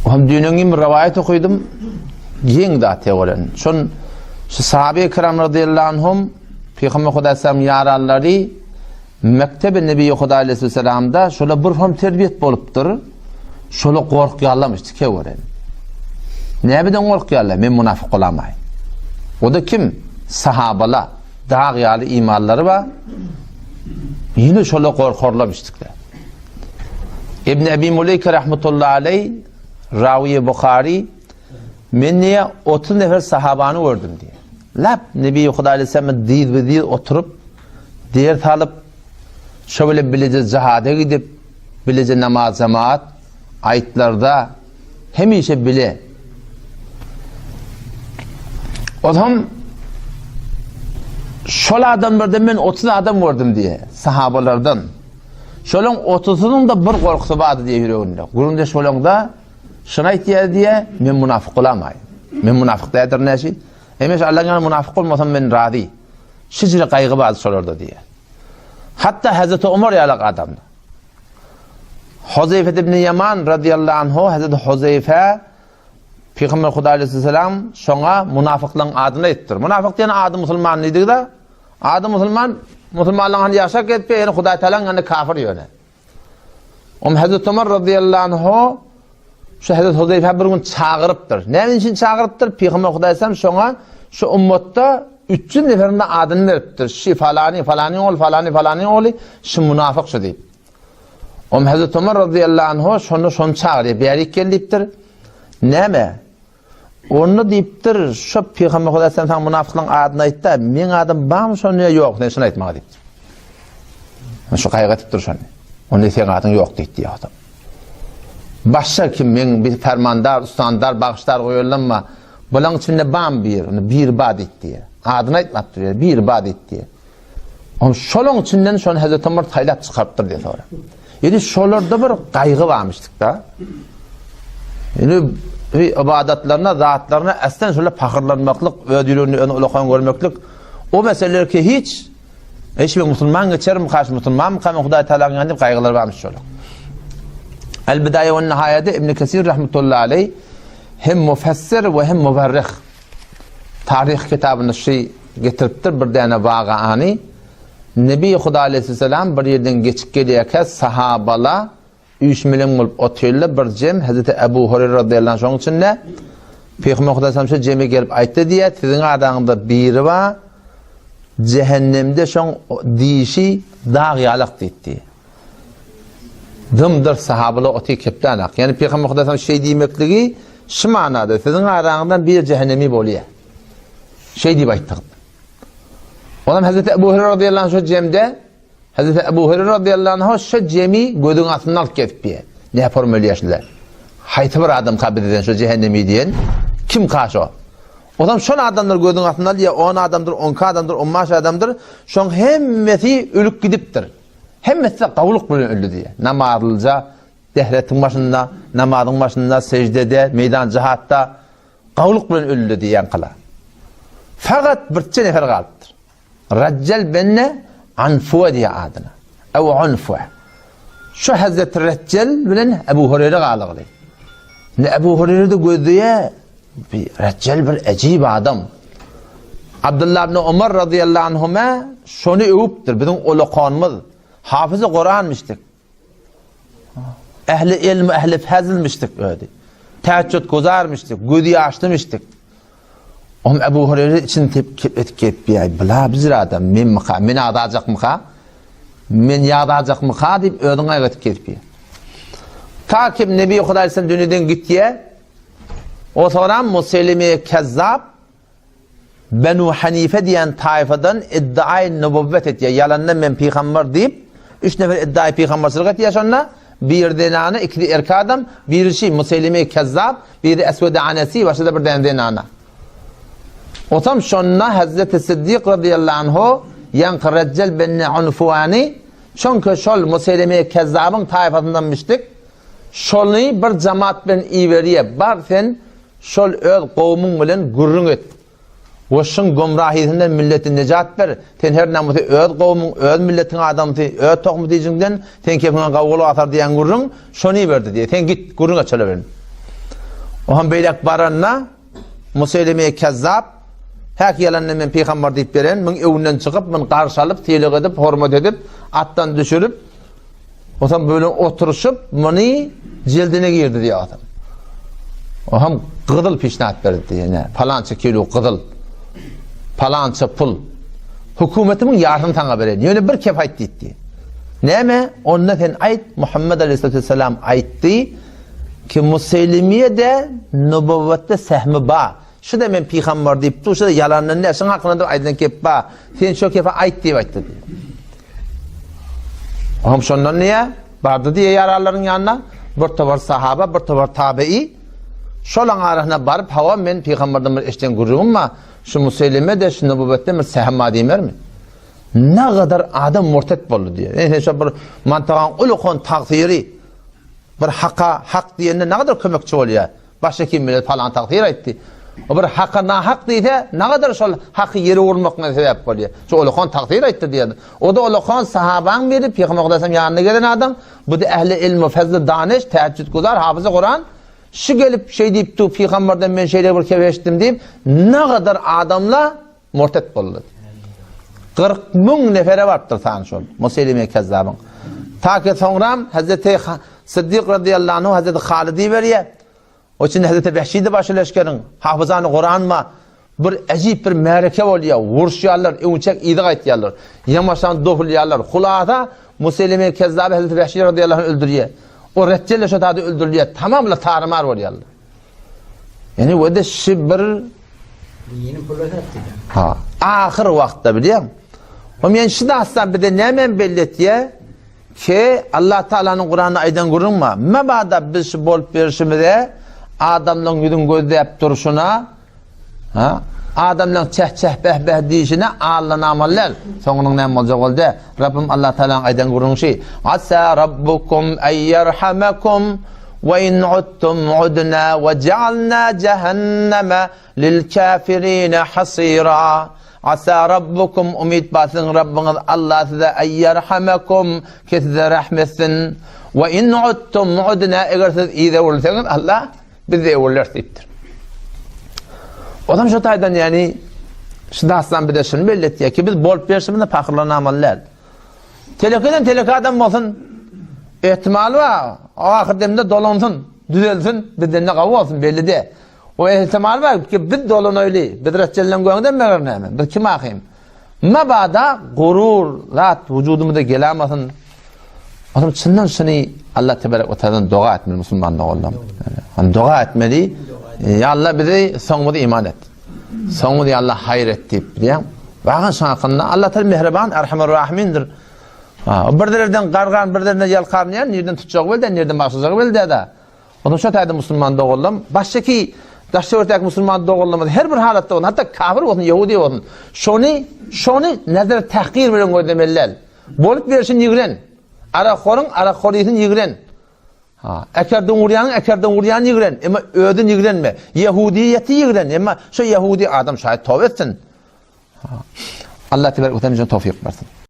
Hem dünyanın bir rivayet okudum. Yeng da teoren. Şun şu sahabe-i kiram radıyallahu anhum Peygamber Aleyhisselam yaralları Mektebi Nebi Huda Aleyhisselam'da şöyle bir ham terbiyet bolupdur. Şöyle korkuyallamıştı keoren. Ne beden korkuyallar? Men münafık olamay. O da kim? Sahabala. Dağyalı imanları var. Yine şöyle korkorlamıştıklar. İbn Ebi Muleyke rahmetullahi aleyh Ravi Bukhari men niye 30 nefer sahabanı gördüm diye. Lap Nebi Huda Aleyhisselam'ın değil oturup dert alıp şöyle bilece cihada gidip bilece namaz cemaat ayetlarda hemişe bile adam şöyle adamlardan ben 30 adam gördüm diye sahabalardan. Şöyle 30'unun da bir korkusu vardı diye yüreğinde. Gurunda şöyle da şuna ihtiyaç diye men münafık olamayım. Men münafık değildir ne şey? Emiş Allah'ın münafık olmasam ben razı. Şicri kaygı bazı sorularda diye. Hatta Hazreti Ömer yalak adamdı. Huzeyfe ibn Yaman radıyallahu anhu Hazreti Huzeyfe Peygamber Huda Aleyhisselam şuna münafıklığın adını ettir. Münafık diyen adı Müslüman neydi da? Adı Müslümanlığın yaşak etpe yani Huda Teala'nın kafir yöne. Hazreti Ömer radıyallahu anhu şu Hazreti Huzeyfe bir gün çağırıptır. Ne için çağırıptır? Peygamber Huda Aleyhisselam şuna şu ümmette 300 neferinde adını veriptir. Şi falani ol, şu münafık şu deyip. Hazreti Ömer radıyallahu anhu şunu çağırıyor. Bir yerik geliptir. Neme? Onu deyiptir. Şu Peygamber Huda Aleyhisselam münafıklığın adını ayıttı. Men adım bağım şunu yok. Ne şunu ayıtmağa deyiptir. Şu kaygıtıptır şunu. Onu sen adın yok deyip diye adam. Başka kim men bir fermandar, ustandar, bağışlar koyuyorlanma. Bunun içinde bağım bir bad et diye. Adını ayıtmaktır ya. Bir bad et diye. Şolun içinden şunu Hazreti Ömer taylap çıkarttır diye sonra. Yani şolarda bir kaygı varmıştık da. Yani ibadetlerine, zatlarına esten şöyle fakirlanmaklık, ödülünü ulakan görmeklik. O meseleler ki hiç bir Müslüman geçerim, karşı Müslüman mı, Huda Teala'nın yanında kaygılar varmış şöyle. El-Bidaye ve Nihayede İbn Kesir rahmetullahi aleyh hem müfessir ve hem müverrih tarih kitabını getiriptir bir tane vakıanı. Nebi Huda Aleyhisselam bir yerden geçip geliyken sahabala 3 milyon bulup otuyorlar bir cem Hazreti Ebu Hureyre radıyallahu anh içinde Peygamber Huda Aleyhisselam şu ceme gelip ayıttı diye sizin adağında biri var cehennemde şu dişi dağ yalak dedi. Dımdır sahabala otuyor keptanak. Yani Peygamber Huda Aleyhisselam demekliği şu manada sizin adağından bir cehennemi boluyor. Deyip ayıttı. Ondan Hazreti Ebu Hureyre radıyallahu anh şu cemde Hazreti Ebu Hureyre radıyallahu anh şu cemi gözün altından alıp gelip bir. Ne yaparım öyle yaşlılar? Haytı bir adam kabul eden şu cehennemi diyen kim karşı o? O zaman şun adamlar gözün altından ya 10 adamdır, 10 adamdır, 15 adamdır. Şun hemmeti ölüp gidiptir. Hemmeti de kavuluk böyle öldü diye. Namazlıca, dehretin başında, namazın başında, secdede, meydan cihatta kavuluk böyle öldü diyen kala. Fakat bir nefer kalıptır. Reccal benne Anfuva diye adına. Ev Anfuva. Şu Hazreti Reccal bilen Ebu Hureyre kalıqlı. Ebu Hureyre de gördüğü Reccal bir ecib adam. Abdullah ibn Ömer radıyallahu anhuma şunu övüptür. Bizim ulukanımız. Hafız-ı Kur'an'mıştık. Ehli ilmi, ehli fezilmiştik öyle. Teheccüd gozarmıştık. Güdüyü açtımıştık. Ebu Hureyre için tepki bir bila bizir adam men adacak mıka men yadacak mıka deyip ödüne götüp ketip ta ki Nebi Huda Aleyhisselam dünyadan gittiye o sonra Muselime Kezzab Benu Hanife diyen tayfadan iddiayı nübüvvet etiye yalandan men peygamber deyip 3 nefer iddiayı peygamberçilik etiye sonra bir denana ikili erkek adam birisi Muselime Kezzab biri Esved Anesi başka bir denana. O tam şunna Hazreti Siddiq radıyallahu anhu yankı Reccal benne Unfuvani çünkü şol Muselime Kezzab'ın tayfasındanmıştık. Şolunu bir cemaat ben iveriye barfen şol öz kavmin bilen gurrun et. Ve şun gumrahiyetinden milletin necat ver. Ten her namuti öz kavmin, öz milletin adamı, öz tohumu diyeceğinden ten kefine kavgulu atar diyen gurrun şunu verdi diye. Ten git gurrun açıla verin. O ham beylek baranna Musaylime kezzab hak yalanna men peygamber deyip beren men evinden çıkıp men karşı alıp telik edip hormat edip attan düşürüp o zaman böyle oturuşup meni cildine girdi diye adam. O ham gıdıl pişnat verdi yani falanca kilo gıdıl falanca pul hükümetimin yardım tana beren yani bir kefayet etti. Neme? Onunla sen ayet Muhammed Aleyhisselam aytti ki Musaylimiye de nübüvvette sehmi ba. Şu da men peygamber deyip şu da yalanın ne? Şun hakkında da aydan kep ba. Sen şu kefa ayet deyip aytti. Ham şondan niye? Bardı diye yararların yanına bir tovar sahaba, bir tovar tabi'i şolan arasına barıp hava men peygamberden bir eşten görürüm ma şu Musaylime de şu nübüvvette bir sehma deyimer mi? Ne kadar adam murtet boldu diye. Yani şu bir mantığın ulukon takdiri bir hak diyende ne kadar kömekçi oluyor. Başka kim bilir falan takdir etti. O bir hakka hak deyse ne kadar şol hakkı yeri vurmakına sebep oluyor. Şu ulukon takdir etti diye. O da ulukon sahaban biri Peygamber Aleyhisselam yanına gelen adam. Bu da ehli ilmi, fezli daniş, teheccüd güzar, hafızı Kur'an. Şu gelip şey deyip tu Peygamberden ben şeyler bir keveştim deyip ne kadar adamla murtet boldu. 40 bin nefere vardır tanışol. Musaylime kezzabın. Ta ki sonram Hazreti Sıddık radıyallahu anh Hazreti Halid'i veriye. O için Hazreti Vehşi'de başı leşkerin hafızanı Kur'an'ma bir acayip bir mereke oluyor. Vuruşuyorlar, ünçek idik ettiyorlar. Yamaşan dofuluyorlar. Hulata Musaylime kezzabı Hazreti Vehşi radıyallahu anh öldürüyor. O reccelle şu tadı öldürüyor. Tamamla tarımar oluyorlar. Yani o da şibir yeni pullar attı. Ha, ahir vakti biliyor musun? O men şu da aslan bir de nemen belirtiye ki Allah Teala'nın Kur'an'ı aydan görünme. Mebada biz şu bolup verişimizde adamların yüzün gözleyip duruşuna adamların çeh beh deyişine Allah'ın amallar sonunun ne olacak oldu? Rabbim Allah Teala'nın aydan görünün şey Asa Rabbukum eyyerhamekum ve in uttum udna ve cealna cehenneme lil kafirine hasira. Asa Rabbukum umid basın Rabbiniz Allah size eyyerhamekum ki size rahmetsin ve in uttum udna eğer siz iyi de olursanız Allah bizi olur deyiptir. O zaman şu taydan yani şu da aslan bir de şunu belirtiyor ki biz bol perşeminde fakirlerin amallar. Telekadan adam olsun ihtimali var. Ahir demde dolansın, düzelsin, bizden ne kavga olsun belli de. O ihtimal var ki biz dolan öyle. Biz reçellen göğünden meğer hemen. Biz kim akıyım? Mebada gurur, zat vücudumda gelemesin. O zaman çından şunu Allah Tebarek ve Teala'dan dua etmeli Müslüman da oğlum. Yani dua etmeli. Ya Allah bizi sonumuza iman et. Sonumuza Allah hayır et deyip biliyor musun? Bakın şu hakkında Allah Teala mehriban, erhamer rahimindir. Birlerden qarğan, birlerden yalqarmayan, nereden tutacak beldi, nereden başlayacak beldi da. O zaman şu tayda Müslüman da oğlum. Baştaki daşta örtek Müslüman da oğlum. Her bir halatta olun. Hatta kafir olsun, Yahudi olsun. Şunu nazar tahkir bilen koydemeliler. Bolup verişin yigren. Ara xoriyetin yigren. Ekerden uğrayan yigren. Ama ödün yigrenme. Yahudiyeti yigren. Ama şu Yahudi adam şayet tövbe etsin. Allah Tebarek ve Teala tevfik versin.